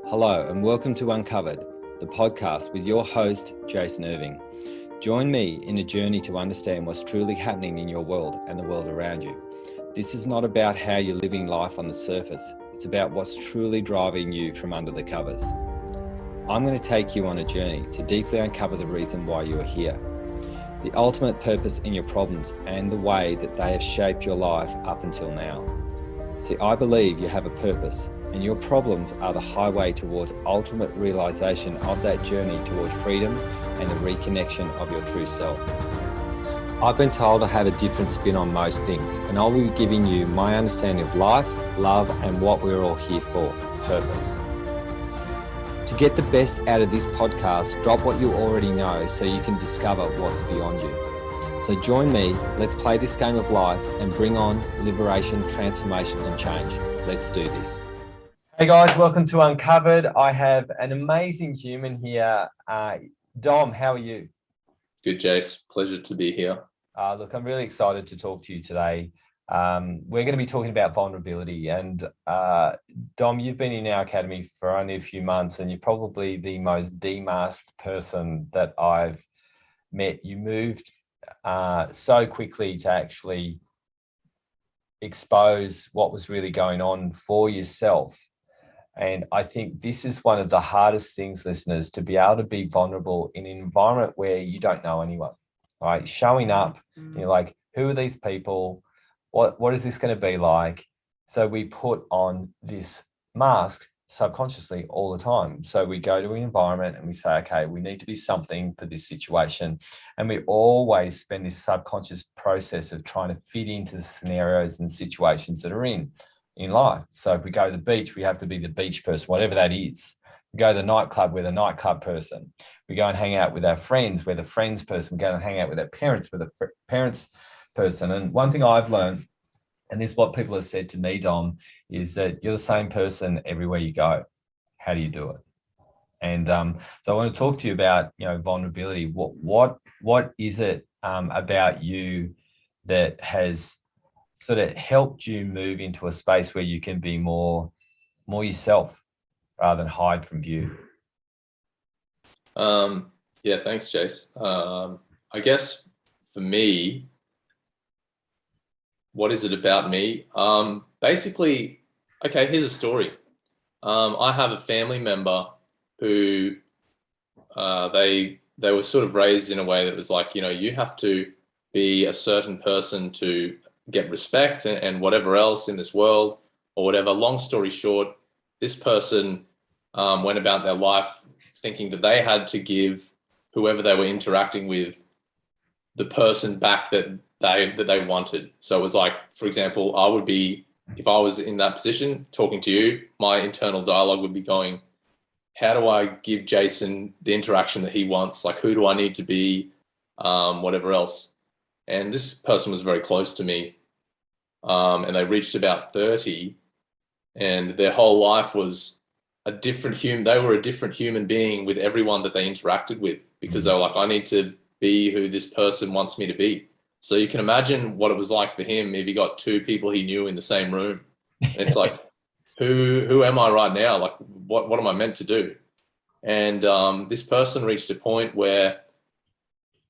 Hello and welcome to Uncovered, the podcast with your host, Jason Irving. Join me in a journey to understand what's truly happening in your world and the world around you. This is not about how you're living life on the surface. It's about what's truly driving you from under the covers. I'm going to take you on a journey to deeply uncover the reason why you are here, the ultimate purpose in your problems and the way that they have shaped your life up until now. See, I believe you have a purpose, and your problems are the highway towards ultimate realization of that journey towards freedom and the reconnection of your true self. I've been told I have a different spin on most things, and I'll be giving you my understanding of life, love, and what we're all here for, purpose. To get the best out of this podcast, drop what you already know so you can discover what's beyond you. So join me, let's play this game of life and bring on liberation, transformation, and change. Let's do this. Hey guys, welcome to Uncovered. I have an amazing human here. Dom, how are you? Good, Jace. Pleasure to be here. Look, I'm really excited to talk to you today. We're going to be talking about vulnerability. And Dom, you've been in our academy for only a few months, and you're probably the most demasked person that I've met. You moved so quickly to actually expose what was really going on for yourself. And I think this is one of the hardest things, listeners, to be able to be vulnerable in an environment where you don't know anyone, right? Showing up, you're like, who are these people? What is this going to be like? So we put on this mask subconsciously all the time. So we go to an environment and we say, okay, we need to be something for this situation. And we always spend this subconscious process of trying to fit into the scenarios and situations that are in life. So if we go to the beach, we have to be the beach person, whatever that is. We go to the nightclub, we're the nightclub person. We go and hang out with our friends, we're the friends person. We go and hang out with our parents, we're the parents person. And one thing I've learned, and this is what people have said to me, Dom, is that you're the same person everywhere you go. How do you do it? And so I want to talk to you about, vulnerability. What is it about you that has sort of helped you move into a space where you can be more yourself rather than hide from view? Yeah, thanks, Jace. I guess for me, what is it about me? Basically, okay, here's a story. I have a family member who they were sort of raised in a way that was like, you have to be a certain person to get respect and whatever else in this world or whatever. Long story short, this person went about their life thinking that they had to give whoever they were interacting with the person back that they wanted. So it was like, for example, I would be, if I was in that position talking to you, my internal dialogue would be going, how do I give Jason the interaction that he wants? Like, who do I need to be? Whatever else. And this person was very close to me. And they reached about 30 and their whole life was a different human. They were a different human being with everyone that they interacted with because they were like, I need to be who this person wants me to be. So you can imagine what it was like for him if he got two people he knew in the same room. And it's like, who am I right now? Like, what am I meant to do? And this person reached a point where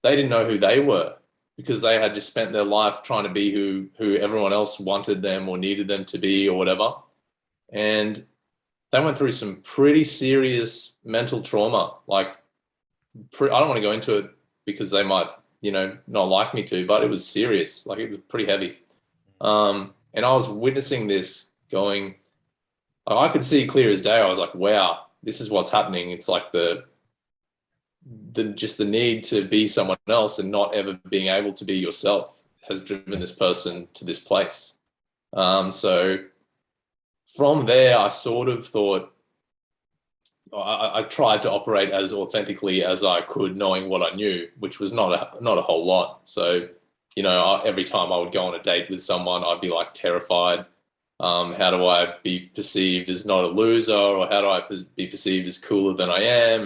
they didn't know who they were, because they had just spent their life trying to be who everyone else wanted them or needed them to be or whatever. And they went through some pretty serious mental trauma. Like, I don't want to go into it because they might, not like me to, but it was serious. Like, it was pretty heavy. And I was witnessing this going, I could see clear as day. I was like, wow, this is what's happening. It's like just the need to be someone else and not ever being able to be yourself has driven this person to this place. So from there, I sort of thought, I tried to operate as authentically as I could, knowing what I knew, which was not a whole lot. So, every time I would go on a date with someone, I'd be like terrified. How do I be perceived as not a loser, or how do I be perceived as cooler than I am,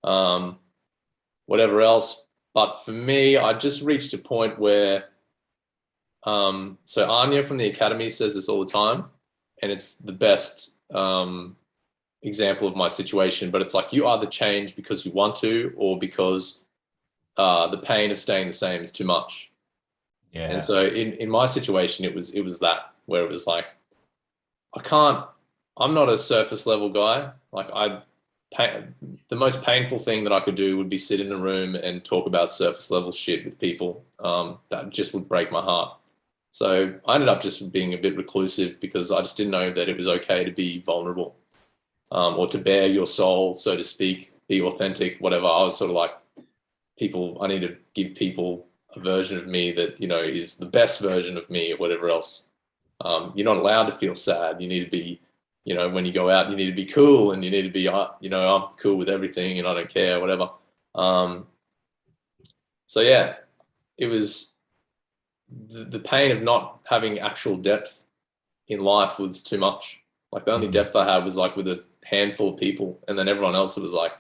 and whatever else. But for me, I just reached a point where, so Anya from the Academy says this all the time, and it's the best example of my situation, but it's like you either change because you want to, or because the pain of staying the same is too much. Yeah. And so in my situation, it was that, where it was like, I'm not a surface level guy. Like the most painful thing that I could do would be sit in a room and talk about surface level shit with people. That just would break my heart. So I ended up just being a bit reclusive because I just didn't know that it was okay to be vulnerable, or to bare your soul, so to speak, be authentic, whatever. I was sort of like, I need to give people a version of me that, is the best version of me, or whatever else. You're not allowed to feel sad. You need to be, when you go out, you need to be cool, and you need to be, I'm cool with everything and I don't care, whatever. So yeah, it was the pain of not having actual depth in life was too much. Like the only depth I had was like with a handful of people, and then everyone else was like,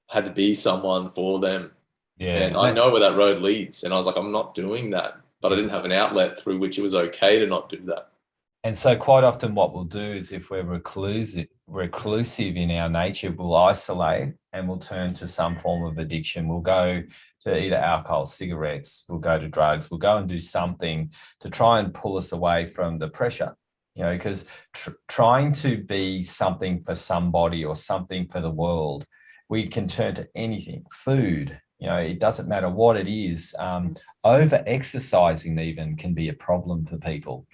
had to be someone for them. Yeah. And I know where that road leads. And I was like, I'm not doing that. But I didn't have an outlet through which it was okay to not do that. And so quite often what we'll do is, if we're reclusive in our nature, we'll isolate and we'll turn to some form of addiction. We'll go to either alcohol, cigarettes, we'll go to drugs, we'll go and do something to try and pull us away from the pressure, because trying to be something for somebody or something for the world, we can turn to anything, food, it doesn't matter what it is. Over exercising even can be a problem for people.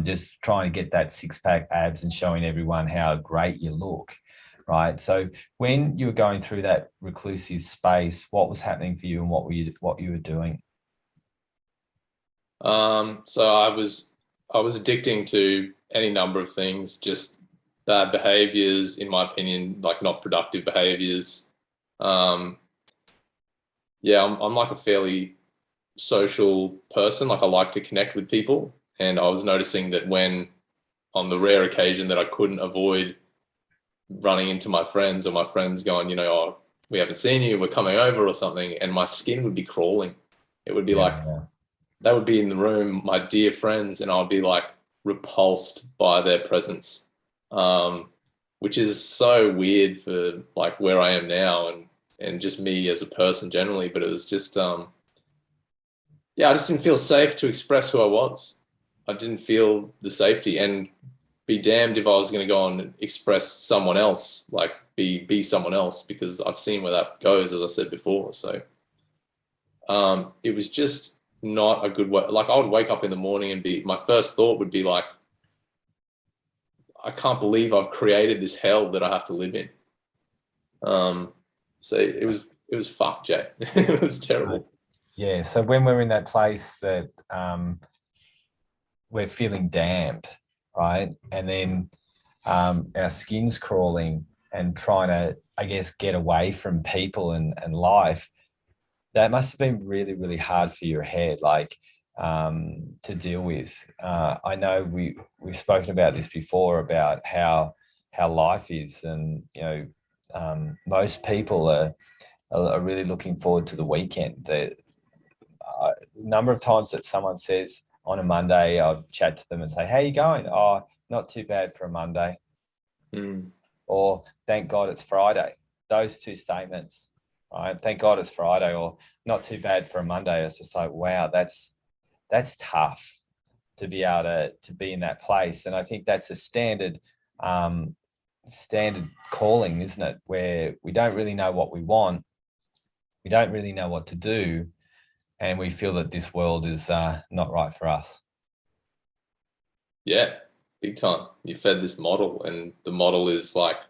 Just trying to get that six-pack abs and showing everyone how great you look, right? So when you were going through that reclusive space, what was happening for you and what you were doing? So I was addicting to any number of things, just bad behaviors, in my opinion, like not productive behaviors. Yeah, I'm like a fairly social person. Like I like to connect with people. And I was noticing that when, on the rare occasion that I couldn't avoid running into my friends, or my friends going, oh, we haven't seen you, we're coming over or something, and my skin would be crawling. It would be they would be in the room, my dear friends, and I'd be like repulsed by their presence, which is so weird for like where I am now and just me as a person generally. But it was just, I just didn't feel safe to express who I was. I didn't feel the safety, and be damned if I was going to go and express someone else, like be someone else, because I've seen where that goes, as I said before. So it was just not a good way. Like I would wake up in the morning and my first thought would be like, I can't believe I've created this hell that I have to live in. So it was fucked, Jay. It was terrible. Yeah. So when we're in that place that we're feeling damned, right? And then our skin's crawling and trying to, I guess, get away from people and life, that must have been really, really hard for your head, like to deal with. I know we've spoken about this before, about how life is, and most people are really looking forward to the weekend. The number of times that someone says on a Monday, I'll chat to them and say, "How you going?" "Oh, not too bad for a Monday." Or "Thank God it's Friday." Those two statements, right? "Thank God it's Friday," or "Not too bad for a Monday." It's just like, wow, that's tough to be able to be in that place. And I think that's a standard calling, isn't it? Where we don't really know what we want, we don't really know what to do, and we feel that this world is not right for us. Yeah, big time. You fed this model, and the model is like,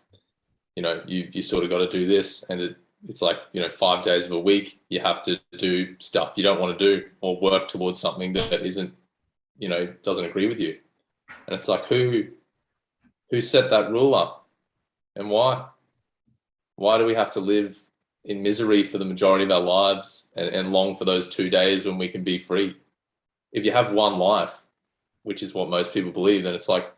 you sort of got to do this, and it's like, 5 days of a week, you have to do stuff you don't want to do, or work towards something that isn't, doesn't agree with you. And it's like, who set that rule up, and why? Why do we have to live in misery for the majority of our lives and long for those 2 days when we can be free? If you have one life, which is what most people believe, then it's like,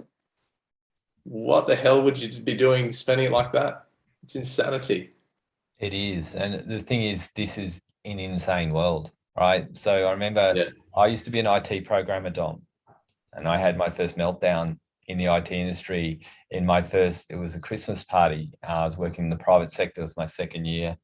what the hell would you be doing spending it like that? It's insanity. It is. And the thing is, this is an insane world, right? So I remember I used to be an IT programmer, Dom, and I had my first meltdown in the IT industry in my first, it was a Christmas party. I was working in the private sector. It was my second year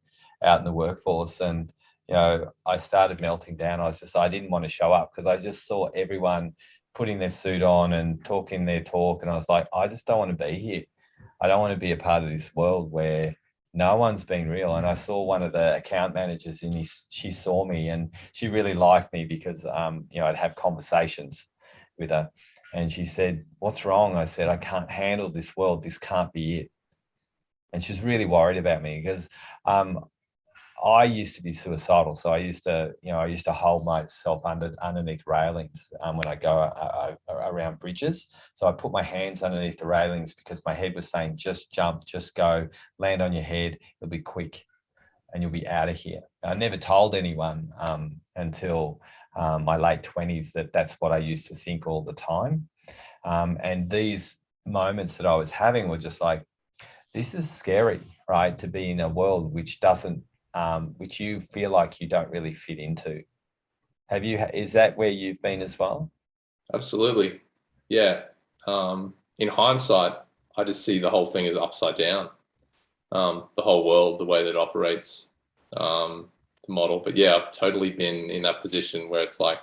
out in the workforce. And, I started melting down. I didn't want to show up because I just saw everyone putting their suit on and talking their talk. And I was like, I just don't want to be here. I don't want to be a part of this world where no one's been real. And I saw one of the account managers and she saw me and she really liked me because, I'd have conversations with her. And she said, what's wrong? I said, I can't handle this world. This can't be it. And she was really worried about me because I used to be suicidal. So I used to hold myself underneath railings when I go around bridges. So I put my hands underneath the railings because my head was saying, just jump, just go, land on your head. It'll be quick and you'll be out of here. I never told anyone until my late 20s that that's what I used to think all the time. And these moments that I was having were just like, this is scary, right? To be in a world which doesn't, which you feel like you don't really fit into. Is that where you've been as well? Absolutely. Yeah. In hindsight, I just see the whole thing as upside down. The whole world, the way that it operates, the model. But yeah, I've totally been in that position where it's like,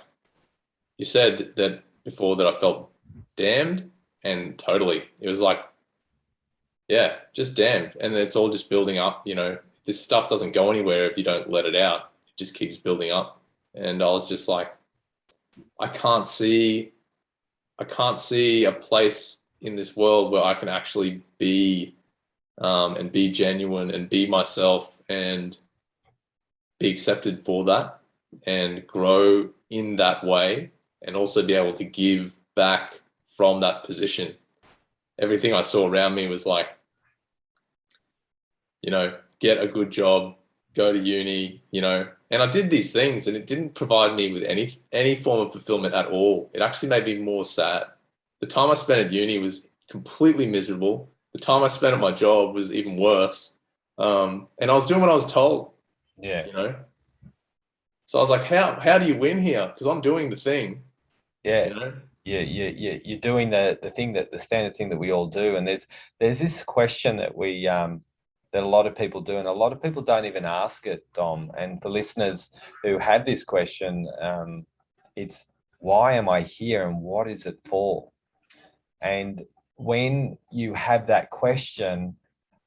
you said that before that I felt damned, and totally. It was like, yeah, just damned. And it's all just building up, this stuff doesn't go anywhere if you don't let it out. It just keeps building up. And I was just like, I can't see a place in this world where I can actually be and be genuine and be myself and be accepted for that and grow in that way and also be able to give back from that position. Everything I saw around me was like, get a good job, go to uni, and I did these things and it didn't provide me with any form of fulfillment at all. It actually made me more sad. The time I spent at uni was completely miserable. The time I spent at my job was even worse. And I was doing what I was told. Yeah. So I was like, how do you win here? Because I'm doing the thing. Yeah. You're doing the thing, that the standard thing that we all do. And there's this question that that a lot of people do, and a lot of people don't even ask it, Dom. And for listeners who have this question, it's, why am I here and what is it for? And when you have that question,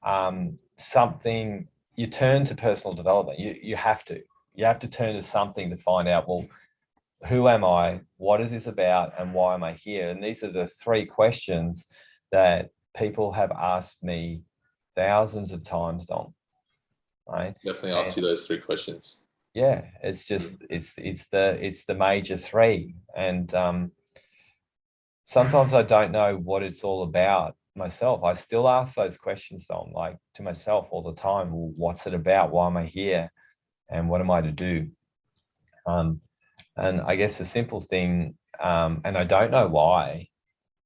you turn to personal development. You have to turn to something to find out, well, who am I? What is this about? And why am I here? And these are the three questions that people have asked me thousands of times, Dom. Right? Definitely ask you those three questions. Yeah, it's just it's the major three. And sometimes I don't know what it's all about myself. I still ask those questions, Dom, like to myself all the time. Well, what's it about? Why am I here? And what am I to do? And I guess the simple thing, and I don't know why,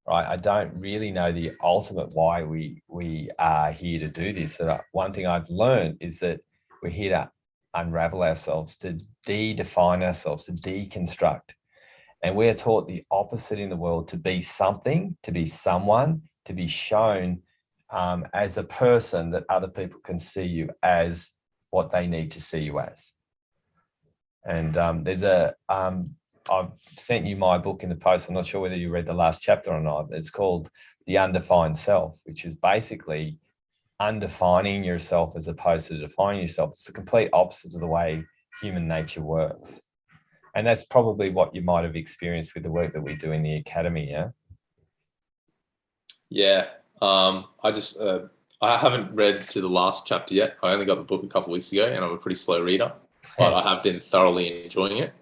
right? I don't really know the ultimate why we are here to do this. So one thing I've learned is that we're here to unravel ourselves, to define ourselves, to deconstruct. And we're taught the opposite in the world: to be something, to be someone, to be shown as a person that other people can see you as what they need to see you as. And I've sent you my book in the post. I'm not sure whether you read the last chapter or not. It's called The Undefined Self, which is basically undefining yourself as opposed to defining yourself. It's the complete opposite of the way human nature works. And that's probably what you might have experienced with the work that we do in the academy, yeah? Yeah. I haven't read to the last chapter yet. I only got the book a couple of weeks ago and I'm a pretty slow reader, but I have been thoroughly enjoying it.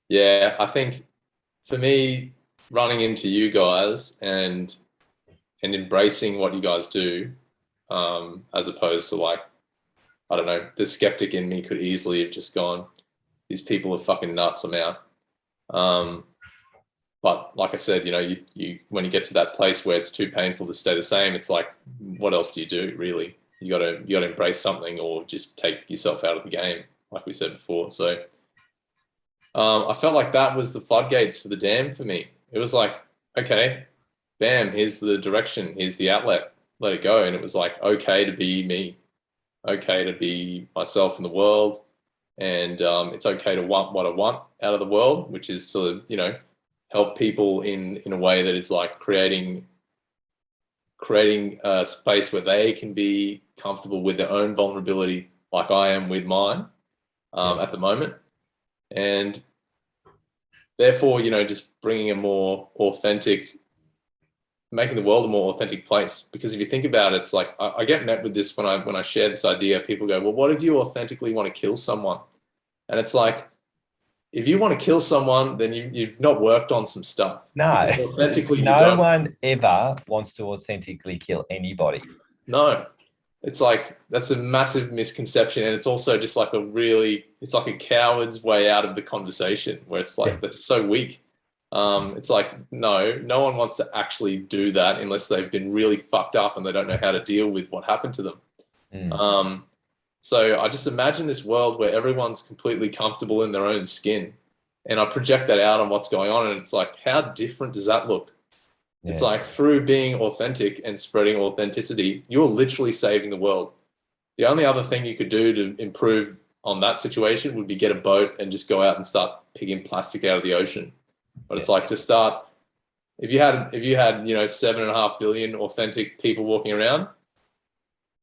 Yeah. I think for me, running into you guys and embracing what you guys do, as opposed to like, I don't know, the skeptic in me could easily have just gone, these people are fucking nuts, I'm out. But like I said, you when you get to that place where it's too painful to stay the same, it's like, what else do you do, really? You gotta embrace something or just take yourself out of the game, like we said before. So I felt like that was the floodgates for the dam for me. It was like, okay, bam, here's the direction, here's the outlet, let it go. And it was like, okay to be me, okay to be myself in the world. And it's okay to want what I want out of the world, which is to, help people in a way that is like creating a space where they can be comfortable with their own vulnerability, like I am with mine at the moment. And therefore, just bringing a more authentic, making the world a more authentic place. Because if you think about it, it's like I get met with this when I share this idea. People go, well, what if you authentically want to kill someone? And it's like, if you want to kill someone, then you've not worked on some stuff. No, Because authentically, you no don't. one ever wants to authentically kill anybody. No, it's like that's a massive misconception, and it's also just like it's like a coward's way out of the conversation, where it's like that's so weak. It's like no one wants to actually do that unless they've been really fucked up and they don't know how to deal with what happened to them. So I just imagine this world where everyone's completely comfortable in their own skin, and I project that out on what's going on, and it's like, how different does that look? It's like through being authentic and spreading authenticity, you're literally saving the world. The only other thing you could do to improve on that situation would be get a boat and just go out and start picking plastic out of the ocean. But it's like to start, if you had 7.5 billion authentic people walking around,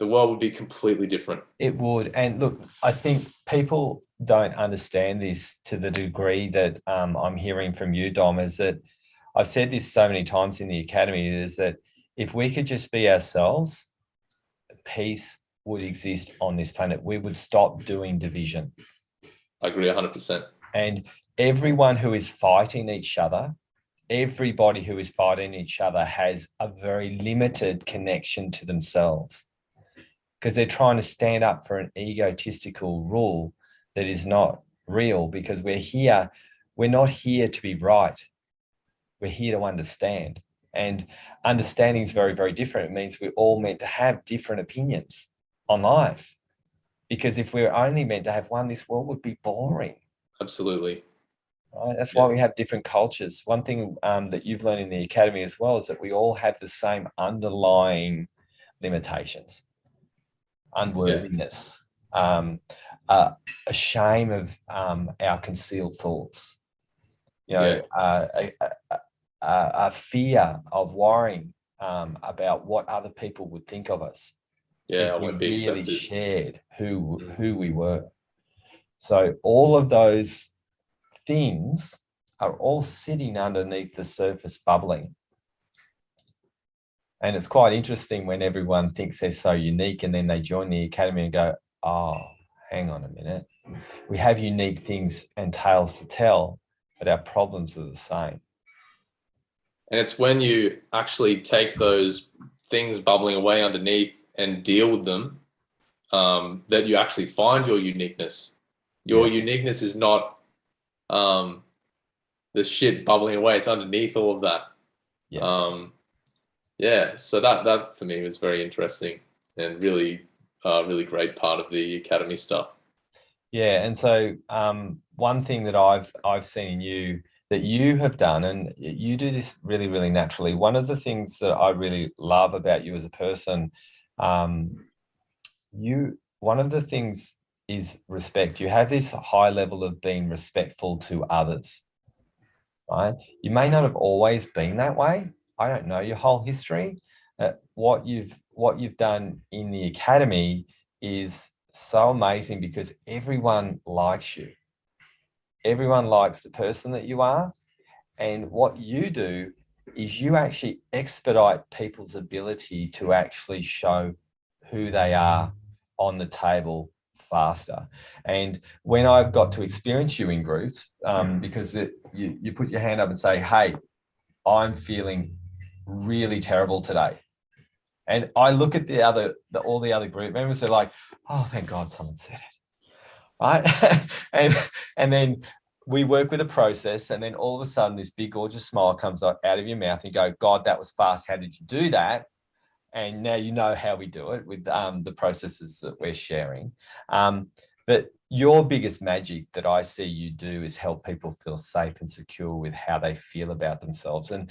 the world would be completely different. It would. And look, I think people don't understand this to the degree that I'm hearing from you, Dom, is that I've said this so many times in the academy, is that if we could just be ourselves, peace would exist on this planet. We would stop doing division. I agree 100%. And everyone who is fighting each other, everybody who is fighting each other has a very limited connection to themselves, because they're trying to stand up for an egotistical rule that is not real, because we're not here to be right. We're here to understand. And understanding is very, very different. It means we're all meant to have different opinions on life. Because if we're only meant to have one, this world would be boring. Absolutely. Right? That's why we have different cultures. One thing that you've learned in the academy as well is that we all have the same underlying limitations, unworthiness, a shame of our concealed thoughts, a fear of worrying about what other people would think of us. Yeah, I we won't be really accepted. shared who we were. So all of those things are all sitting underneath the surface bubbling. And it's quite interesting when everyone thinks they're so unique and then they join the academy and go, oh, hang on a minute. We have unique things and tales to tell, but our problems are the same. And it's when you actually take those things bubbling away underneath and deal with them that you actually find your uniqueness. Your uniqueness is not the shit bubbling away. It's underneath all of that. So that for me was very interesting and really great part of the academy stuff. Yeah, and so one thing that I've seen in you that you have done, and you do this really, really naturally. One of the things that I really love about you as a person, one of the things is respect. You have this high level of being respectful to others, right? You may not have always been that way. I don't know your whole history. What you've done in the academy is so amazing, because everyone likes you. Everyone likes the person that you are. And what you do is you actually expedite people's ability to actually show who they are on the table faster. And when I've got to experience you in groups, because you put your hand up and say, hey, I'm feeling really terrible today. And I look at all the other group members, they're like, oh, thank God someone said it. Right. and then we work with a process, and then all of a sudden this big gorgeous smile comes out of your mouth and you go, God, that was fast. How did you do that? And now you know how we do it with the processes that we're sharing. But your biggest magic that I see you do is help people feel safe and secure with how they feel about themselves. And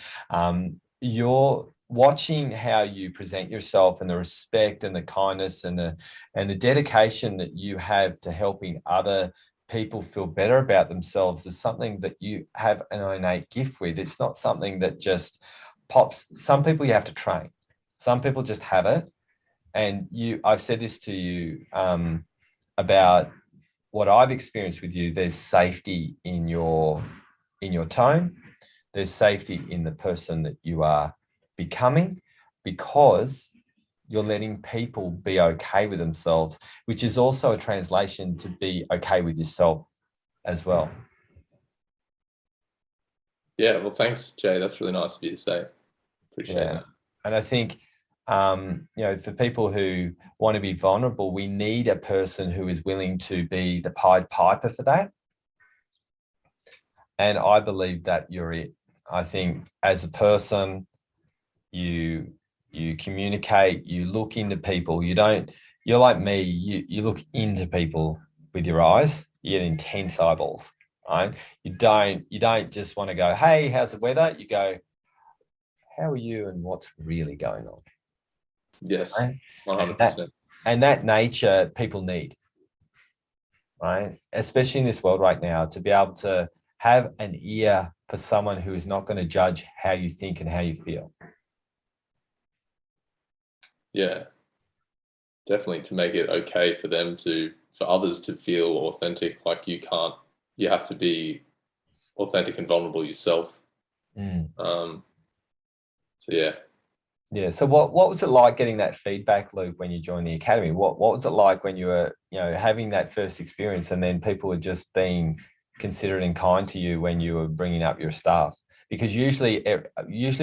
you're watching how you present yourself, and the respect and the kindness and the dedication that you have to helping other people feel better about themselves is something that you have an innate gift with. It's not something that just pops. Some people you have to train. Some people just have it. And I've said this to you about what I've experienced with you. There's safety in your tone. There's safety in the person that you are becoming, because you're letting people be okay with themselves, which is also a translation to be okay with yourself as well. Yeah, well, thanks, Jay. That's really nice of you to say. Appreciate that. And I think, for people who want to be vulnerable, we need a person who is willing to be the Pied Piper for that. And I believe that you're it. I think as a person, you communicate, you look into people. You're like me, you look into people with your eyes. You get intense eyeballs, right? You don't just want to go, hey, how's the weather? You go, how are you and what's really going on? Yes, right? 100%. And that nature people need, right? Especially in this world right now, to be able to have an ear for someone who is not going to judge how you think and how you feel. Yeah, definitely, to make it okay for others to feel authentic. Like you have to be authentic and vulnerable yourself. So yeah. Yeah. So what was it like getting that feedback loop when you joined the academy? What was it like when you were, having that first experience, and then people were just being considerate and kind to you when you were bringing up your staff? Because usually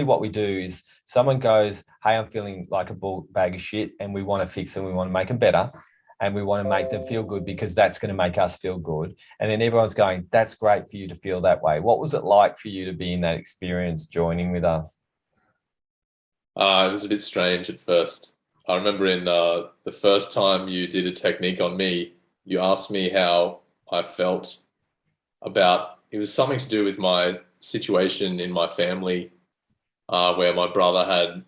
what we do is someone goes, hey, I'm feeling like a bag of shit, and we want to fix them. We want to make them better, and we want to make them feel good because that's going to make us feel good. And then everyone's going, that's great for you to feel that way. What was it like for you to be in that experience joining with us? It was a bit strange at first. I remember in the first time you did a technique on me, you asked me how I felt about, it was something to do with my situation in my family, where my brother had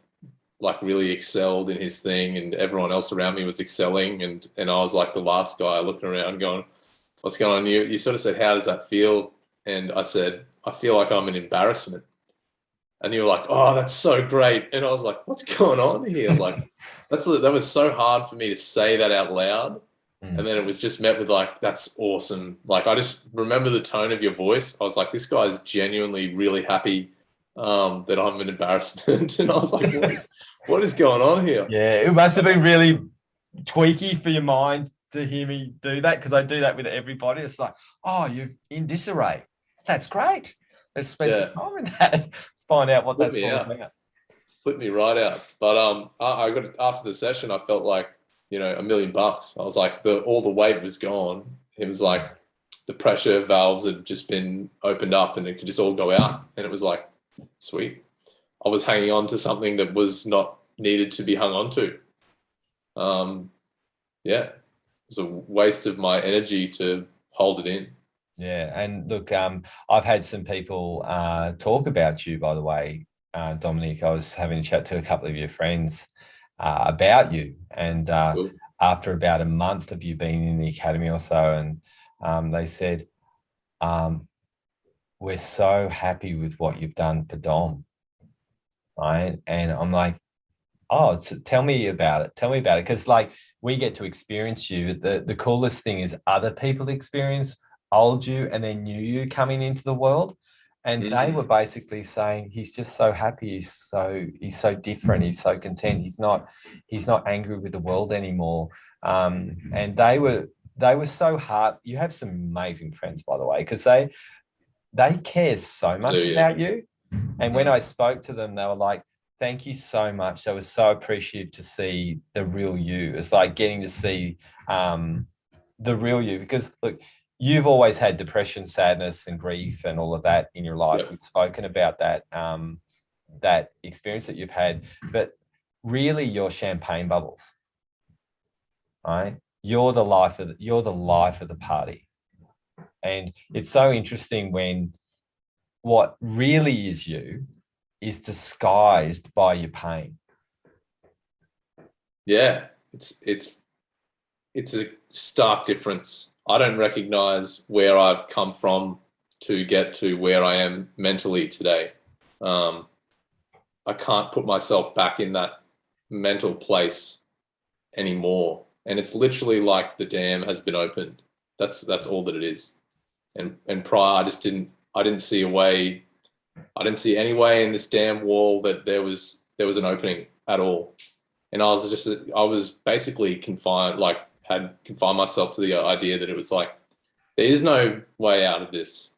like really excelled in his thing and everyone else around me was excelling, and I was like the last guy looking around going, what's going on? You sort of said, how does that feel? And I said, I feel like I'm an embarrassment. And you were like, oh, that's so great. And I was like, what's going on here? Like, that was so hard for me to say that out loud. And then it was just met with like, that's awesome. Like, I just remember the tone of your voice. I was like, this guy's genuinely really happy that I'm an embarrassment. And I was like, what is going on here? Yeah, it must have been really tweaky for your mind to hear me do that, because I do that with everybody. It's like, oh, you're in disarray. That's great. Let's spend some time with that. Let's find out what that's all about. Flipped me right out. But I got, after the session, I felt like, $1 million. I was like, all the weight was gone. It was like the pressure valves had just been opened up and it could just all go out. And it was like, sweet. I was hanging on to something that was not needed to be hung on to. Yeah, it was a waste of my energy to hold it in. Yeah, and look, I've had some people talk about you, by the way, Dominic. I was having a chat to a couple of your friends about you, and Cool. after about a month of you being in the academy or so, and they said, we're so happy with what you've done for Dom, right? And I'm like, oh, tell me about it. Tell me about it. Because like we get to experience you. The coolest thing is other people experience old you and then new you coming into the world. And they were basically saying he's just so happy. He's so different. He's so content. He's not angry with the world anymore. And they were so hard. You have some amazing friends, by the way, because they care so much about you. And when I spoke to them, they were like, thank you so much. They were so appreciative to see the real you. It's like getting to see the real you, because look, you've always had depression, sadness, and grief and all of that in your life. We've spoken about that, that experience that you've had, but really you're champagne bubbles, right? you're the life of the party. And it's so interesting when what really is you is disguised by your pain. Yeah, it's a stark difference. I don't recognize where I've come from to get to where I am mentally today. I can't put myself back in that mental place anymore. And it's literally like the dam has been opened. That's all that it is. And prior, I didn't see a way. I didn't see any way in this damn wall that there was an opening at all. And I was basically confined, like had confined myself to the idea that it was like, there is no way out of this.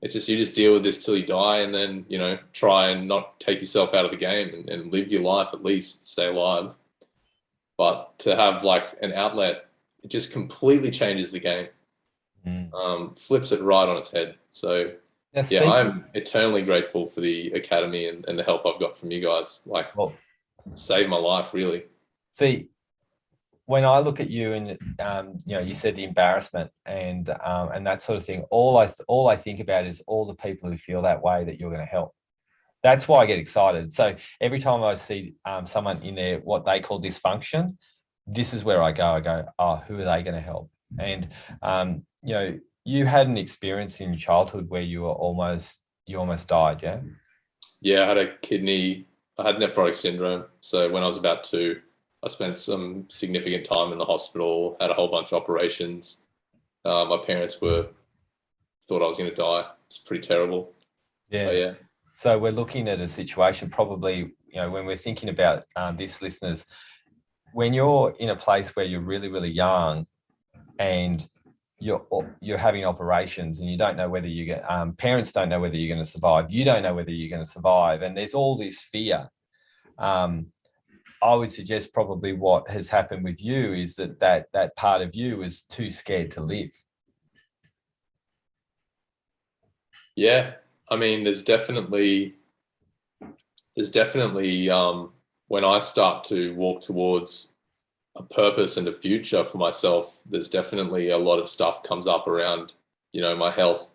It's just, you just deal with this till you die, and then, try and not take yourself out of the game, and live your life, at least stay alive. But to have like an outlet, it just completely changes the game. Flips it right on its head. So yeah, I'm eternally grateful for the academy and the help I've got from you guys. Like, saved my life, really. See, when I look at you and you said the embarrassment and that sort of thing, all I think about is all the people who feel that way that you're going to help. That's why I get excited. So every time I see someone in there, what they call dysfunction, this is where I go, oh, who are they going to help? And you had an experience in your childhood where you almost died, yeah? Yeah, I had nephrotic syndrome. So when I was about 2, I spent some significant time in the hospital, had a whole bunch of operations. My parents thought I was going to die. It's pretty terrible. Yeah. But yeah. So we're looking at a situation probably, when we're thinking about this, listeners, when you're in a place where you're really, really young and you're having operations and you don't know whether you get, parents don't know whether you're going to survive. You don't know whether you're going to survive. And there's all this fear. I would suggest probably what has happened with you is that part of you is too scared to live. Yeah. I mean, there's definitely when I start to walk towards a purpose and a future for myself, there's definitely a lot of stuff comes up around, my health,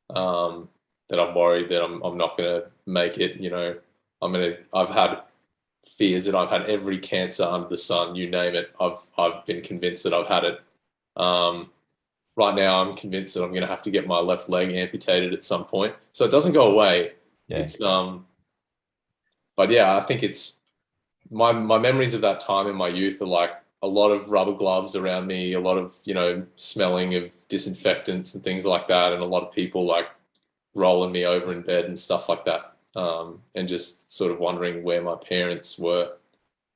that I'm worried that I'm not going to make it. I've had fears that I've had every cancer under the sun, you name it. I've been convinced that I've had it. Right now, I'm convinced that I'm going to have to get my left leg amputated at some point. So it doesn't go away. Yeah. It's but yeah, I think it's my memories of that time in my youth are like a lot of rubber gloves around me, a lot of smelling of disinfectants and things like that, and a lot of people like rolling me over in bed and stuff like that, and just sort of wondering where my parents were.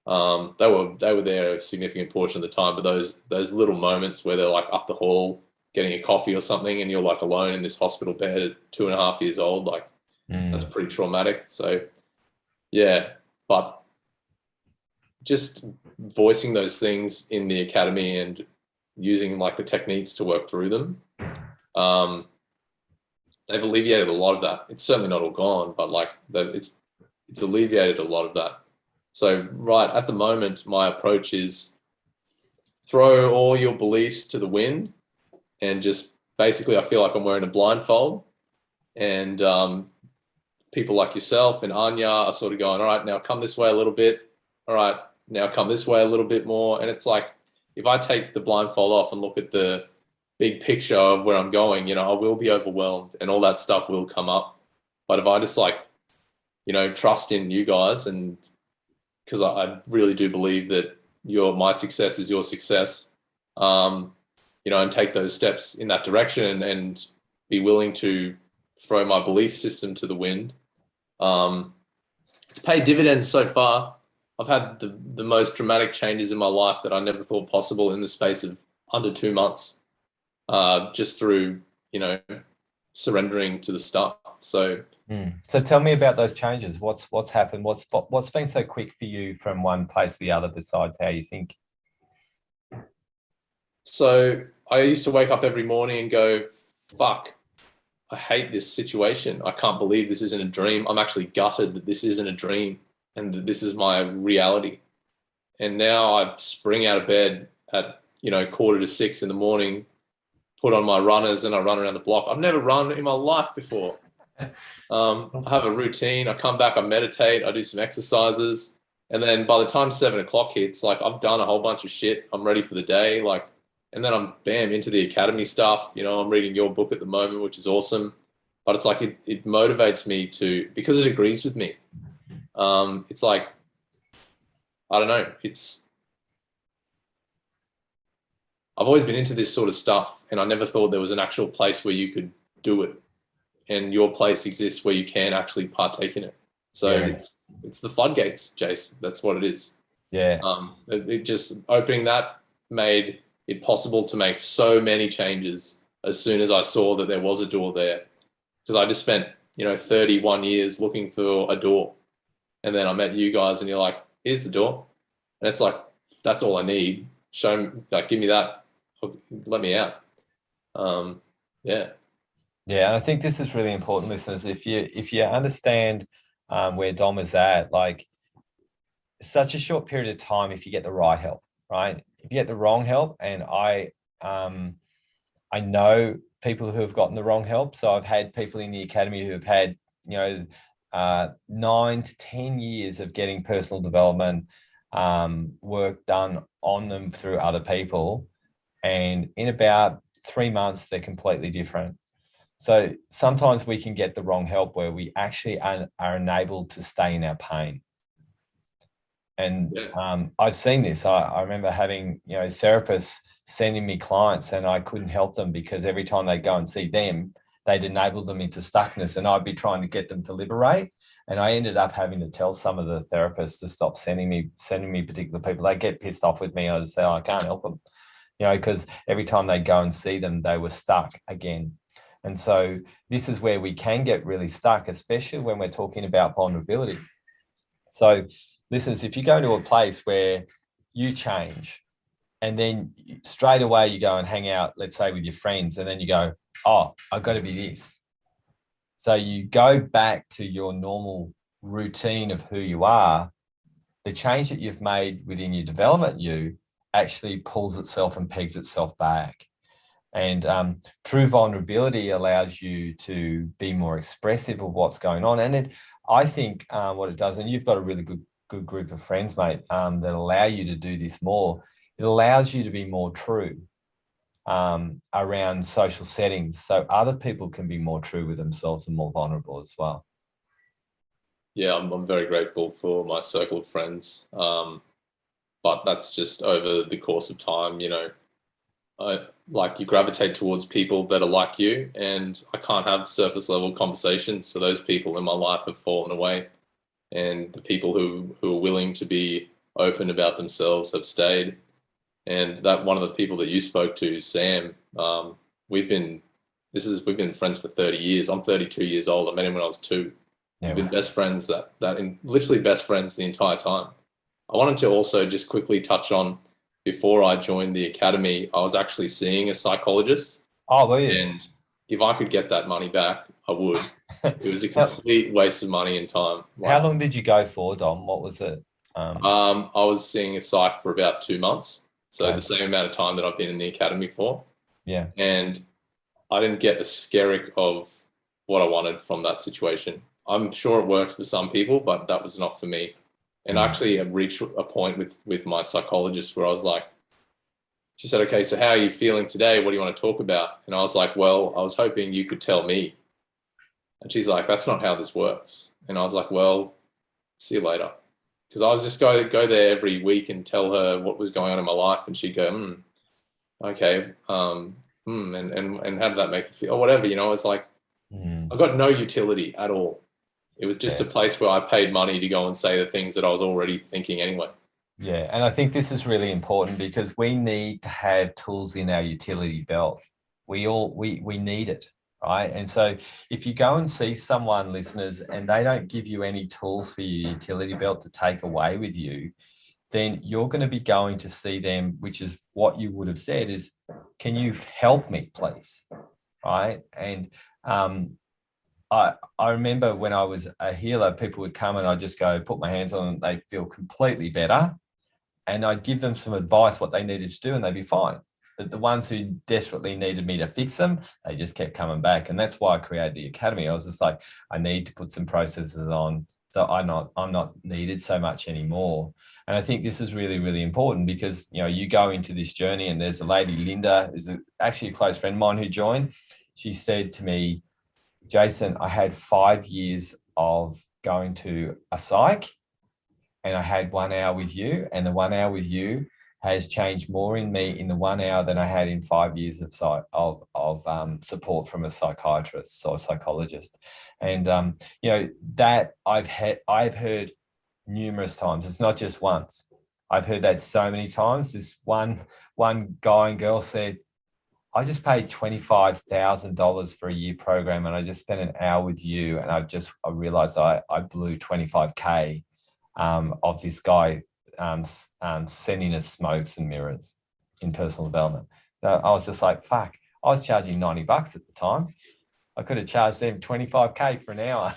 They were there a significant portion of the time, but those little moments where they're like up the hall getting a coffee or something, and you're like alone in this hospital bed at 2.5 years old, like that's pretty traumatic. So yeah, but just voicing those things in the academy and using like the techniques to work through them, they've alleviated a lot of that. It's certainly not all gone, but like it's alleviated a lot of that. So right at the moment, my approach is throw all your beliefs to the wind, and just basically I feel like I'm wearing a blindfold, and people like yourself and Anya are sort of going, all right, now come this way a little bit. All right, now come this way a little bit more. And it's like, if I take the blindfold off and look at the big picture of where I'm going, I will be overwhelmed and all that stuff will come up. But if I just like, trust in you guys, and because I really do believe that my success is your success, and take those steps in that direction and be willing to throw my belief system to the wind. It's paid dividends so far. I've had the most dramatic changes in my life that I never thought possible in the space of under 2 months, just through, surrendering to the stuff. So tell me about those changes. What's happened? What's been so quick for you from one place to the other besides how you think? So I used to wake up every morning and go, fuck, I hate this situation. I can't believe this isn't a dream. I'm actually gutted that this isn't a dream and that this is my reality. And now I spring out of bed at 4:45 in the morning, put on my runners, and I run around the block. I've never run in my life before. I have a routine. I come back, I meditate, I do some exercises. And then by the time 7 o'clock hits, like I've done a whole bunch of shit. I'm ready for the day. Like, and then I'm bam into the academy stuff. I'm reading your book at the moment, which is awesome. But it's like it motivates me because it agrees with me. It's like, I don't know. I've always been into this sort of stuff, and I never thought there was an actual place where you could do it. And your place exists where you can actually partake in it. So Yeah. it's the floodgates, Jace. That's what it is. Yeah. It just opening that made it possible to make so many changes as soon as I saw that there was a door there. Because I just spent 31 years looking for a door, and then I met you guys, and you're like, here's the door, and it's like, that's all I need. Show me, like, give me that, let me out. Yeah. Yeah, and I think this is really important, listeners. If you understand where Dom is at, like, such a short period of time, if you get the right help, right? If you get the wrong help, and I know people who have gotten the wrong help. So I've had people in the academy who have had 9 to 10 years of getting personal development work done on them through other people, and in about 3 months they're completely different. So sometimes we can get the wrong help where we actually are enabled to stay in our pain. And I've seen this. I remember having therapists sending me clients, and I couldn't help them because every time they go and see them, they'd enable them into stuckness, and I'd be trying to get them to liberate. And I ended up having to tell some of the therapists to stop sending me particular people. They get pissed off with me. I just say, I can't help them, because every time they go and see them, they were stuck again. And so this is where we can get really stuck, especially when we're talking about vulnerability. So listeners, if you go to a place where you change, and then straight away you go and hang out, let's say with your friends, and then you go, oh, I've got to be this. So you go back to your normal routine of who you are. The change that you've made within your development actually pulls itself and pegs itself back. And true vulnerability allows you to be more expressive of what's going on. And I think what it does, and you've got a really good group of friends, mate, that allow you to do this more. It allows you to be more true around social settings, so other people can be more true with themselves and more vulnerable as well. Yeah, I'm very grateful for my circle of friends, but that's just over the course of time. You gravitate towards people that are like you, and I can't have surface level conversations. So those people in my life have fallen away, and the people who are willing to be open about themselves have stayed. And that one of the people that you spoke to, Sam, we've been friends for 30 years. I'm 32 years old. I met him when I was 2. Yeah, we've been best friends literally best friends the entire time. I wanted to also just quickly touch on, before I joined the academy, I was actually seeing a psychologist. Oh, were you? And if I could get that money back, I would. It was a complete waste of money and time. How long did you go for, Dom? What was it? I was seeing a psych for about 2 months. So the same amount of time that I've been in the academy for. Yeah. And I didn't get a skerrick of what I wanted from that situation. I'm sure it worked for some people, but that was not for me. And I actually have reached a point with my psychologist where I was like, she said, okay, so how are you feeling today? What do you want to talk about? And I was like, well, I was hoping you could tell me. And she's like, that's not how this works. And I was like, well, see you later. Because I was just go there every week and tell her what was going on in my life, and she'd go, okay, and how did that make you feel, or whatever, It's like I got no utility at all. It was just a place where I paid money to go and say the things that I was already thinking anyway. Yeah, and I think this is really important because we need to have tools in our utility belt. We need it. Right. And so if you go and see someone, listeners, and they don't give you any tools for your utility belt to take away with you, then you're going to be going to see them, which is what you would have said is, can you help me, please? Right. And I remember when I was a healer, people would come and I'd just go put my hands on them, they'd feel completely better. and I'd give them some advice what they needed to do, and they'd be fine. But the ones who desperately needed me to fix them, they just kept coming back. And that's why I created the academy. I was just like, I need to put some processes on, so I'm not needed so much anymore. And I think this is really, really important because, you know, you go into this journey, and there's a lady, Linda, who's actually a close friend of mine who joined. She said to me, Jason, I had 5 years of going to a psych, and I had 1 hour with you, and the 1 hour with you has changed more in me in the 1 hour than I had in 5 years of support from a psychiatrist or psychologist. And you know, that I've heard numerous times. It's not just once. I've heard that so many times. This one guy and girl said, I just paid $25,000 for a year program, and I just spent an hour with you, and I realized I blew 25K of this guy sending us smokes and mirrors in personal development. So I was just like, fuck, I was charging $90 at the time. I could have charged them 25K for an hour.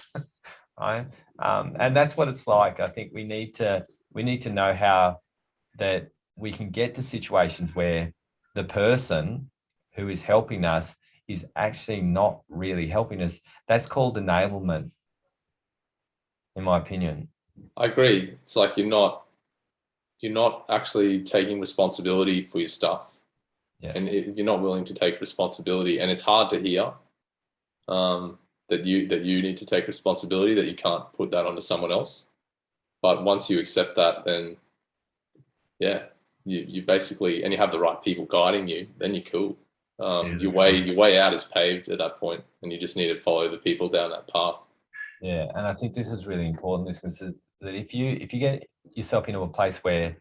Right. And that's what it's like. I think we need to know how that we can get to situations where the person who is helping us is actually not really helping us. That's called enablement, in my opinion. I agree. It's like you're not actually taking responsibility for your stuff. Yeah. And if you're not willing to take responsibility, and it's hard to hear that you need to take responsibility, that you can't put that onto someone else. But once you accept that, then yeah, you basically, and you have the right people guiding you, then you're cool. Your way out is paved at that point, and you just need to follow the people down that path. Yeah, and I think this is really important, listeners, is that if you get yourself into a place where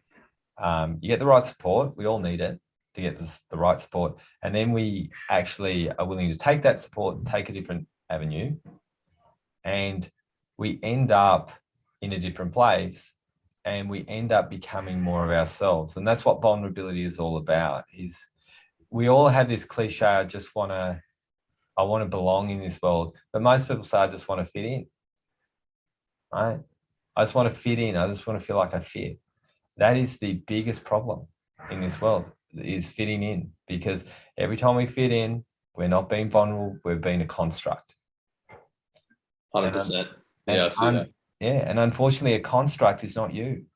you get the right support, we all need it to get the right support, and then we actually are willing to take that support and take a different avenue, and we end up in a different place, and we end up becoming more of ourselves. And that's what vulnerability is all about. Is we all have this cliche, I want to belong in this world, but most people say, I just want to fit in. Right? I just want to fit in. I just want to feel like I fit. That is the biggest problem in this world, is fitting in, because every time we fit in, we're not being vulnerable, we're being a construct. 100%. Yeah, I see that. Yeah, and unfortunately, a construct is not you.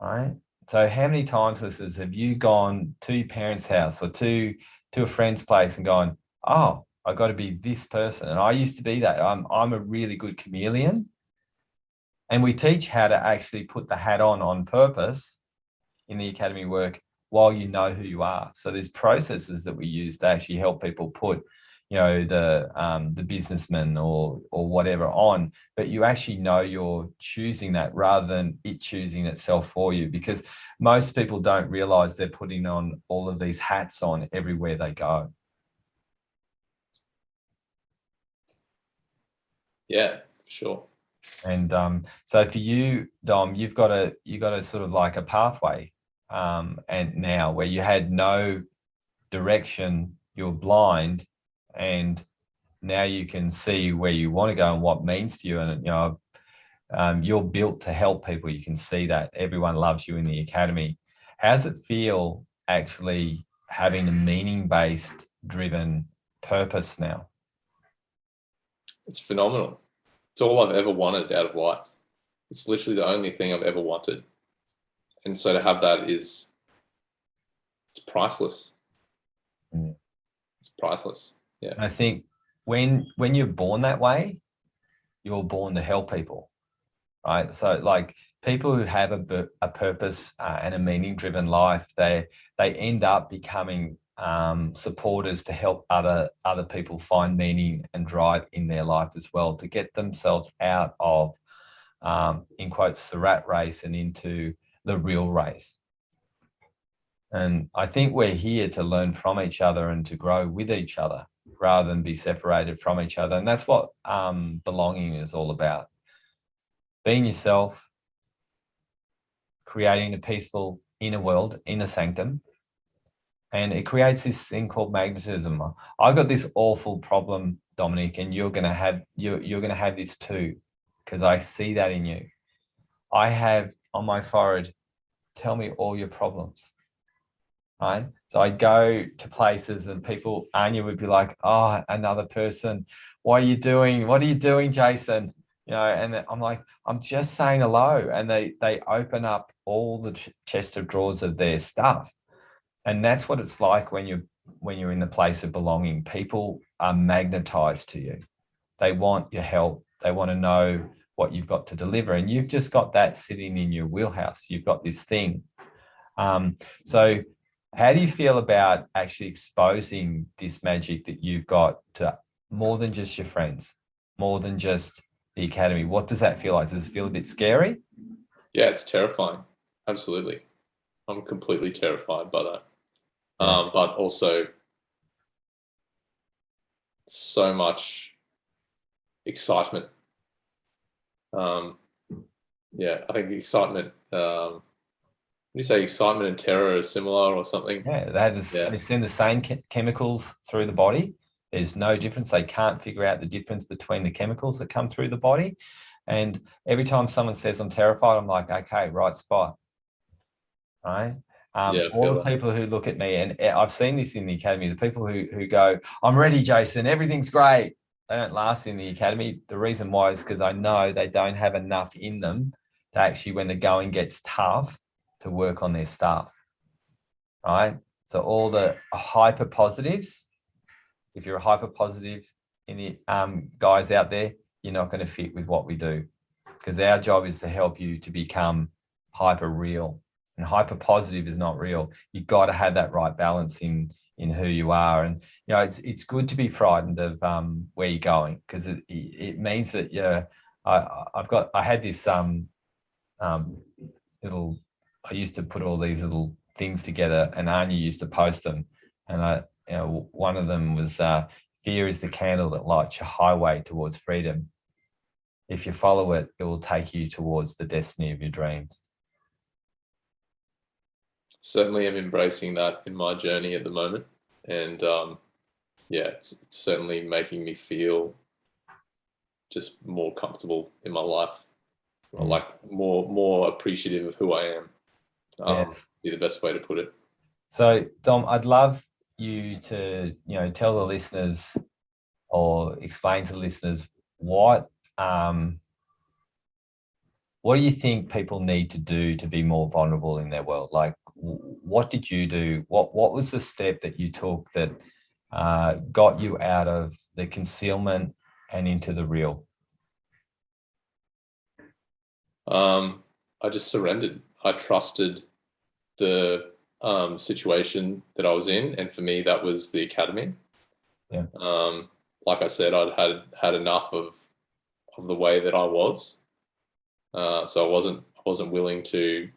Right? So how many times, listeners, have you gone to your parents' house or to a friend's place and gone, oh, I got to be this person? And I used to be that. I'm a really good chameleon. And we teach how to actually put the hat on purpose in the academy work while you know who you are. So there's processes that we use to actually help people put, you know, the businessman or whatever on, but you actually know you're choosing that rather than it choosing itself for you, because most people don't realize they're putting on all of these hats on everywhere they go. Yeah, sure. And so for you, Dom, you got a sort of like a pathway, and now where you had no direction, you're blind, and now you can see where you want to go and what means to you. And you know, you're built to help people. You can see that everyone loves you in the academy. How does it feel actually having a meaning-based driven purpose now? It's phenomenal. It's all I've ever wanted out of life. It's literally the only thing I've ever wanted. And so to have that it's priceless. Mm. It's priceless. Yeah. I think when you're born that way, you're born to help people, right? So like people who have a purpose and a meaning-driven life, they end up becoming supporters to help other people find meaning and drive in their life as well, to get themselves out of, in quotes, the rat race and into the real race. And I think we're here to learn from each other and to grow with each other rather than be separated from each other. And that's what belonging is all about. Being yourself, creating a peaceful inner world, inner sanctum. And it creates this thing called magnetism. I've got this awful problem, Dominic, and you're gonna have this too, because I see that in you. I have on my forehead tell me all your problems. Right. So I'd go to places and people, Anya would be like, oh, another person. What are you doing, Jason? And I'm like, I'm just saying hello. And they open up all the chest of drawers of their stuff. And that's what it's like when you're in the place of belonging. People are magnetized to you. They want your help. They want to know what you've got to deliver. And you've just got that sitting in your wheelhouse. You've got this thing. So how do you feel about actually exposing this magic that you've got to more than just your friends, more than just the academy? What does that feel like? Does it feel a bit scary? Yeah, it's terrifying. Absolutely. I'm completely terrified by that. Yeah. But also so much excitement. Yeah, I think excitement. When you say excitement and terror are similar or something? Yeah, they send the same chemicals through the body. There's no difference. They can't figure out the difference between the chemicals that come through the body. And every time someone says I'm terrified, I'm like, okay, right spot. Right. Yeah, I All feel the that. people who look at me, and I've seen this in the academy, the people who go, I'm ready, Jason, everything's great. They don't last in the academy. The reason why is because I know they don't have enough in them to actually, when the going gets tough, to work on their stuff. Right. So all the hyper positives, if you're a hyper positive in the guys out there, you're not going to fit with what we do, because our job is to help you to become hyper real, and hyper positive is not real. You've got to have that right balance in who you are. And it's good to be frightened of where you're going, because it means that I had this little, I used to put all these little things together, and Anya used to post them, and one of them was fear is the candle that lights your highway towards freedom. If you follow it, it will take you towards the destiny of your dreams. Certainly am embracing that in my journey at the moment. And yeah, it's certainly making me feel just more comfortable in my life, like more appreciative of who I am. Yes. Be the best way to put it. So, Dom, I'd love you to, tell the listeners or explain to the listeners what do you think people need to do to be more vulnerable in their world? Like, what did you do? What was the step that you took that got you out of the concealment and into the real? I just surrendered. I trusted the situation that I was in, and for me, that was the academy. Yeah. Like I said, I'd had enough of the way that I was, so I wasn't willing to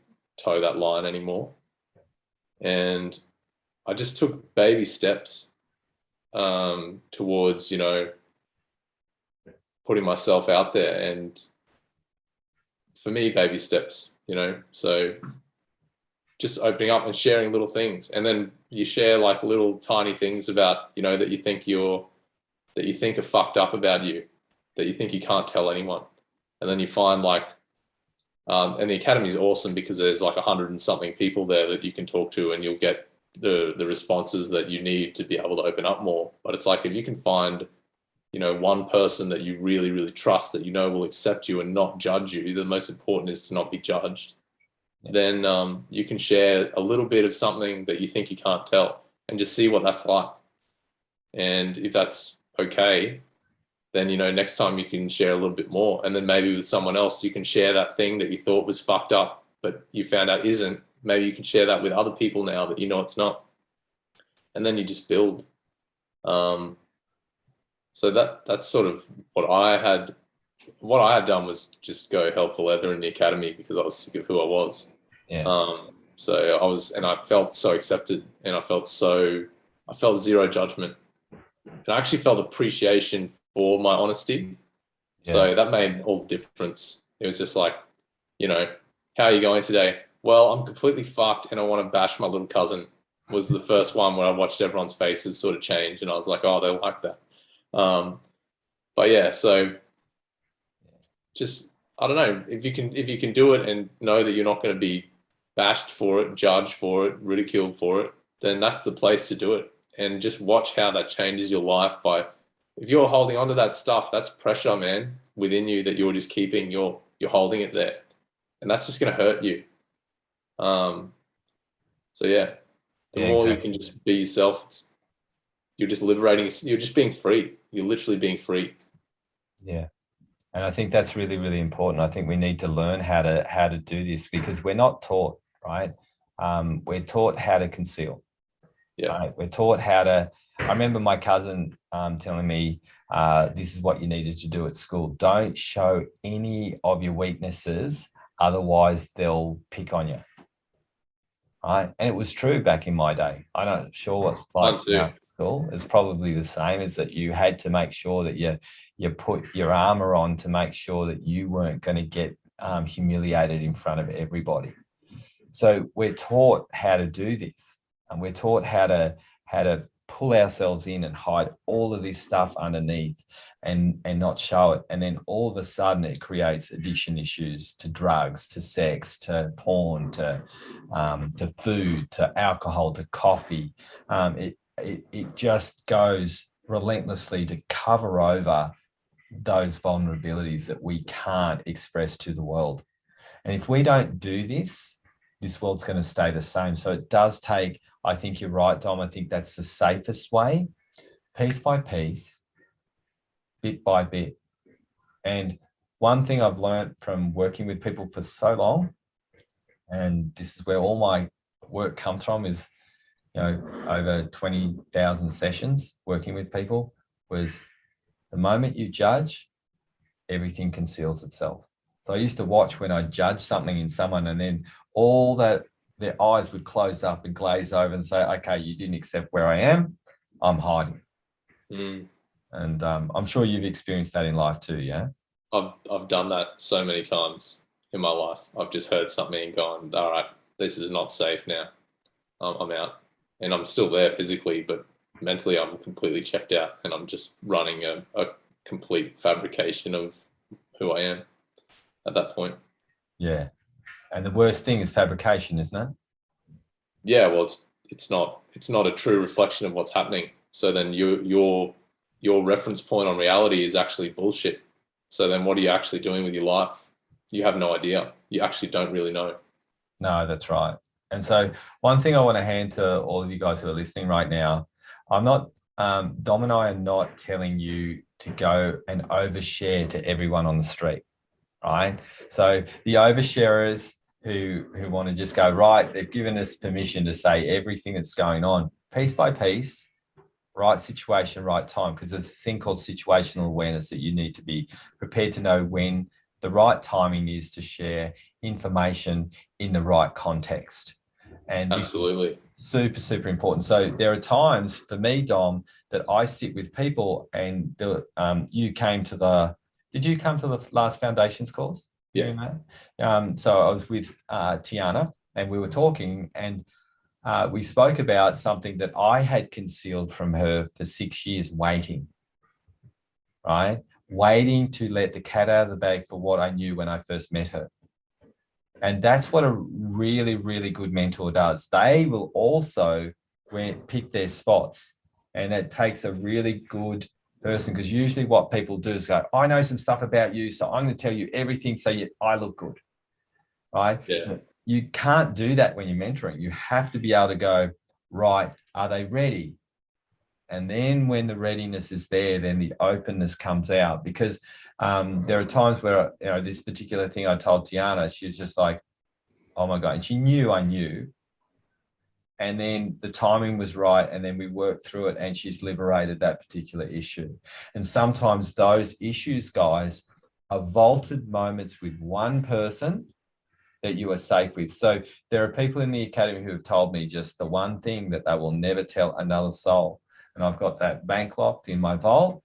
toe that line anymore, and I just took baby steps towards putting myself out there, and for me, baby steps. So just opening up and sharing little things, and then you share like little tiny things about that you think are fucked up about you, that you think you can't tell anyone, and then you find like and the academy is awesome because there's like 100 and something people there that you can talk to, and you'll get the responses that you need to be able to open up more. But it's like if you can find one person that you really, really trust, that will accept you and not judge you. The most important is to not be judged. Yeah. Then you can share a little bit of something that you think you can't tell, and just see what that's like. And if that's okay, then next time you can share a little bit more, and then maybe with someone else you can share that thing that you thought was fucked up but you found out isn't. Maybe you can share that with other people now that it's not, and then you just build. So that's sort of what I had done, was just go hell for leather in the academy because I was sick of who I was. Yeah. So I felt so accepted, and I felt zero judgment, and I actually felt appreciation for my honesty. Yeah. So that made all the difference. It was just like, how are you going today? Well, I'm completely fucked and I want to bash my little cousin, was the first one where I watched everyone's faces sort of change, and I was like, oh, they like that. But yeah, so just, I don't know, if you can do it and know that you're not going to be bashed for it, judged for it, ridiculed for it, then that's the place to do it. And just watch how that changes your life. If you're holding on to that stuff, that's pressure, man, within you that you're just keeping, you're holding it there. And that's just going to hurt you. So yeah, the Yeah, more you exactly. can just be yourself, you're just liberating, you're just being free. You're literally being free. Yeah. And I think that's really, really important. I think we need to learn how to do this because we're not taught, right? We're taught how to conceal. Yeah. Right? We're taught how to. I remember my cousin telling me, this is what you needed to do at school. Don't show any of your weaknesses, otherwise they'll pick on you. Right? And it was true back in my day. I'm not sure what's like now at school. It's probably the same, is that you had to make sure that you put your armor on to make sure that you weren't going to get humiliated in front of everybody. So we're taught how to do this, and we're taught how to pull ourselves in and hide all of this stuff underneath and not show it. And then all of a sudden it creates addiction issues to drugs, to sex, to porn, to food, to alcohol, to coffee. It just goes relentlessly to cover over those vulnerabilities that we can't express to the world. And if we don't do this, this world's going to stay the same. So it does take, I think you're right, Dom. I think that's the safest way, piece by piece, bit by bit. And one thing I've learned from working with people for so long, and this is where all my work comes from, is, over 20,000 sessions working with people, was the moment you judge, everything conceals itself. So I used to watch when I judged something in someone, and then all that, their eyes would close up and glaze over and say, okay, you didn't accept where I am, I'm hiding. And I'm sure you've experienced that in life too, yeah? I've done that so many times in my life. I've just heard something and gone, all right, this is not safe now. I'm out. And I'm still there physically, but mentally I'm completely checked out, and I'm just running a complete fabrication of who I am at that point. Yeah. And the worst thing is fabrication, isn't it? Yeah, well, it's not a true reflection of what's happening. So then your reference point on reality is actually bullshit. So then what are you actually doing with your life? You have no idea. You actually don't really know. No, that's right. And so one thing I want to hand to all of you guys who are listening right now, I'm not, Dom and I are not telling you to go and overshare to everyone on the street, right? So the oversharers who want to just go, right, they've given us permission to say everything that's going on, piece by piece, right situation, right time, because there's a thing called situational awareness that you need to be prepared to know when the right timing is to share information in the right context. And Absolutely. this is super, super important. So there are times for me, Dom, that I sit with people, and you came to did you come to the last Foundations course? Yeah. So I was with Tiana, and we were talking, and we spoke about something that I had concealed from her for 6 years, waiting, right? Waiting to let the cat out of the bag for what I knew when I first met her. And that's what a really, really good mentor does. They will also pick their spots. And it takes a really good person, because usually what people do is go, I know some stuff about you, so I'm going to tell you everything so I look good, right? Yeah. You can't do that when you're mentoring. You have to be able to go, right, are they ready? And then when the readiness is there, then the openness comes out. Because there are times where, this particular thing I told Tiana, she was just like, oh my God. And she knew I knew. And then the timing was right. And then we worked through it, and she's liberated that particular issue. And sometimes those issues, guys, are vaulted moments with one person that you are safe with. So there are people in the academy who have told me just the one thing that they will never tell another soul. And I've got that bank locked in my vault,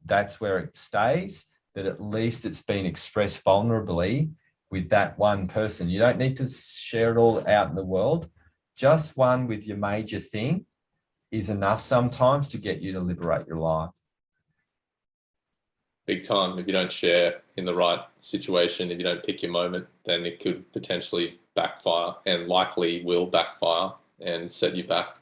that's where it stays, that at least it's been expressed vulnerably with that one person. You don't need to share it all out in the world. Just one with your major thing is enough sometimes to get you to liberate your life. Big time. If you don't share in the right situation, if you don't pick your moment, then it could potentially backfire, and likely will backfire and set you back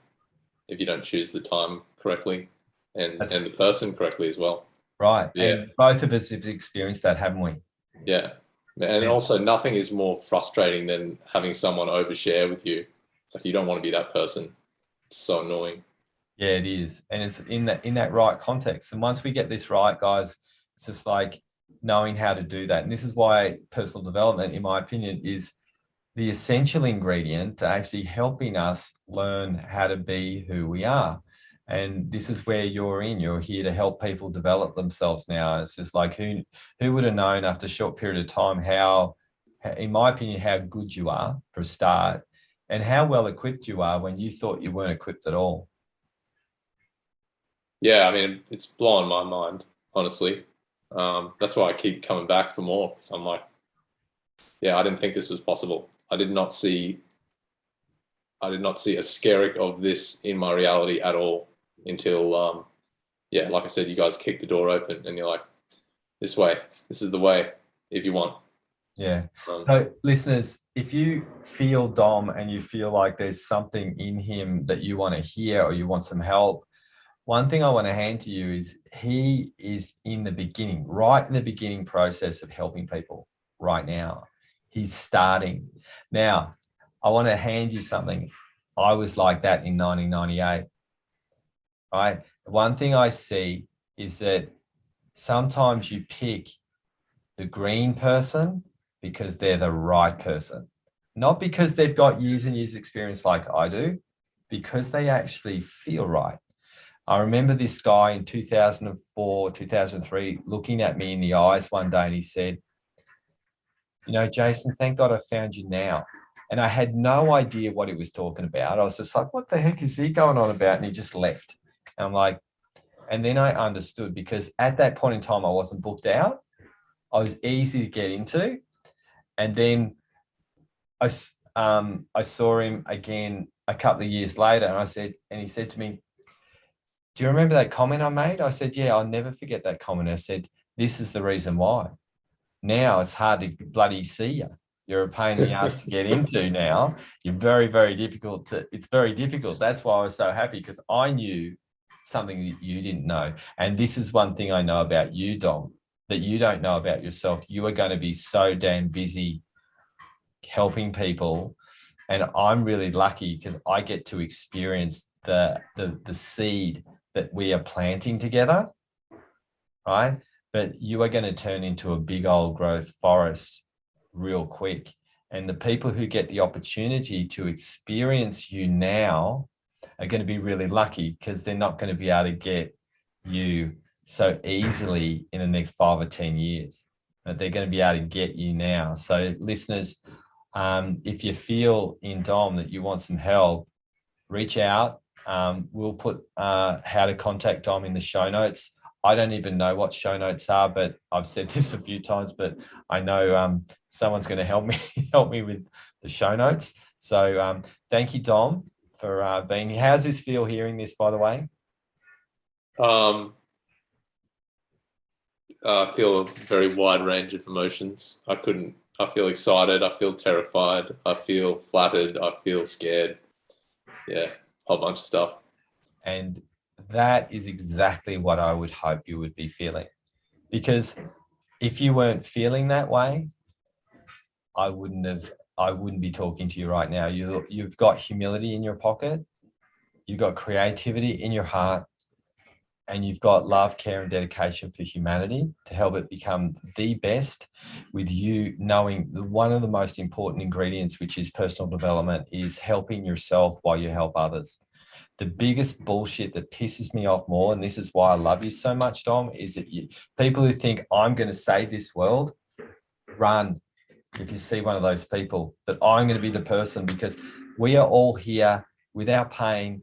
if you don't choose the time correctly and the person correctly as well. Right. Yeah. And both of us have experienced that, haven't we? Yeah. And also, nothing is more frustrating than having someone overshare with you. It's like you don't want to be that person. It's so annoying. Yeah, it is. And it's in that right context. And once we get this right, guys, it's just like knowing how to do that. And this is why personal development, in my opinion, is the essential ingredient to actually helping us learn how to be who we are. And this is where you're in. You're here to help people develop themselves now. It's just like who would have known after a short period of time how, in my opinion, how good you are for a start, and how well equipped you are when you thought you weren't equipped at all. Yeah, I mean, it's blowing my mind, honestly. That's why I keep coming back for more. So I'm like, yeah, I didn't think this was possible. I did not see a skerrick of this in my reality at all until, yeah, like I said, you guys kicked the door open and you're like, this way, this is the way if you want. Yeah. So listeners, if you feel Dom and you feel like there's something in him that you want to hear or you want some help, one thing I want to hand to you is he is in the beginning, right in the beginning process of helping people right now. He's starting. Now, I want to hand you something. I was like that in 1998, right? One thing I see is that sometimes you pick the green person because they're the right person, not because they've got years and years experience like I do, because they actually feel right. I remember this guy in 2004, 2003, looking at me in the eyes one day and he said, you know, Jason, thank God I found you now. And I had no idea what he was talking about. I was just like, what the heck is he going on about? And he just left. And I'm like, and then I understood, because at that point in time, I wasn't booked out. I was easy to get into. And then I saw him again a couple of years later and he said to me, do you remember that comment I made? I said, yeah, I'll never forget that comment. I said, this is the reason why. Now it's hard to bloody see you. You're a pain in the ass to get into now. You're very, very difficult it's very difficult. That's why I was so happy, because I knew something that you didn't know. And this is one thing I know about you, Dom, that you don't know about yourself. You are going to be so damn busy helping people. And I'm really lucky because I get to experience the seed that we are planting together, right? But you are going to turn into a big old growth forest real quick. And the people who get the opportunity to experience you now are going to be really lucky, because they're not going to be able to get you so easily in the next 5 or 10 years. But they're going to be able to get you now. So listeners, if you feel in Dom that you want some help, reach out. We'll put how to contact Dom in the show notes. I don't even know what show notes are, but I've said this a few times, but I know someone's going to help me with the show notes. So thank you, Dom, for being here. How's this feel hearing this, by the way? I feel a very wide range of emotions. I feel excited. I feel terrified. I feel flattered. I feel scared. Yeah, a whole bunch of stuff. And that is exactly what I would hope you would be feeling. Because if you weren't feeling that way, I wouldn't be talking to you right now. You've got humility in your pocket. You've got creativity in your heart. And you've got love, care, and dedication for humanity to help it become the best, with you knowing one of the most important ingredients, which is personal development, is helping yourself while you help others. The biggest bullshit that pisses me off more, and this is why I love you so much, Dom, is that people who think I'm going to save this world, run. If you see one of those people, that I'm going to be the person, because we are all here with our pain,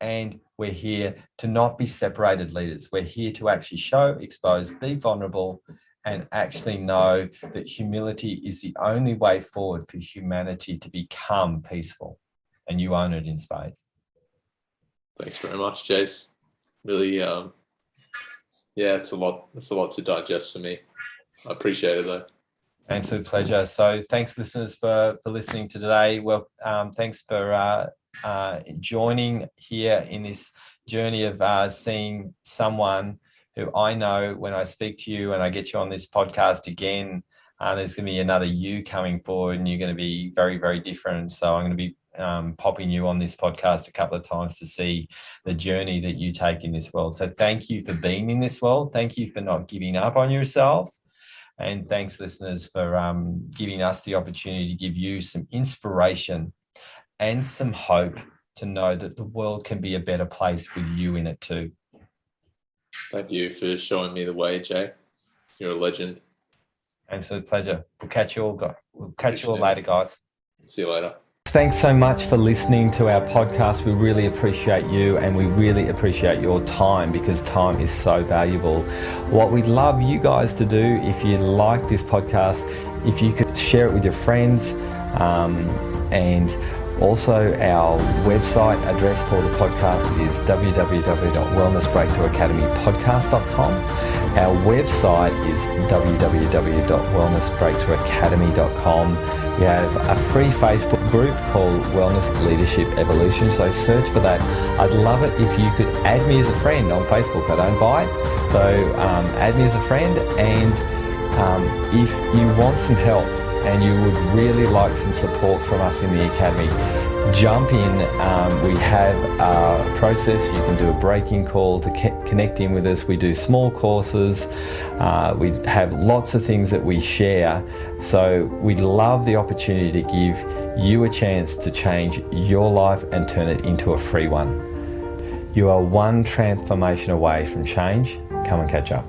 and we're here to not be separated leaders. We're here to actually show, expose, be vulnerable, and actually know that humility is the only way forward for humanity to become peaceful. And you own it in spades. Thanks very much, Jace. Really, yeah, it's a lot. It's a lot to digest for me. I appreciate it though. Absolute pleasure. So thanks, listeners, for listening to today. Well, thanks for joining here in this journey of seeing someone who I know when I speak to you and I get you on this podcast again, there's going to be another you coming forward, and you're going to be very, very different. So I'm going to be popping you on this podcast a couple of times to see the journey that you take in this world. So thank you for being in this world. Thank you for not giving up on yourself. And thanks, listeners, for giving us the opportunity to give you some inspiration and some hope to know that the world can be a better place with you in it too. Thank you for showing me the way, Jay. You're a legend. Absolute pleasure. We'll catch you all later, guys. See you later. Thanks so much for listening to our podcast. We really appreciate you, and we really appreciate your time, because time is so valuable. What we'd love you guys to do, if you like this podcast, if you could share it with your friends, and also our website address for the podcast is www.wellnessbreakthroughacademypodcast.com. Our website is www.wellnessbreakthroughacademy.com. We have a free Facebook group called Wellness Leadership Evolution, so search for that. I'd love it if you could add me as a friend on Facebook. I don't bite, so add me as a friend. And if you want some help and you would really like some support from us in the Academy, jump in. We have a process. You can do a break-in call to connect in with us. We do small courses. We have lots of things that we share. So we'd love the opportunity to give you a chance to change your life and turn it into a free one. You are one transformation away from change. Come and catch up.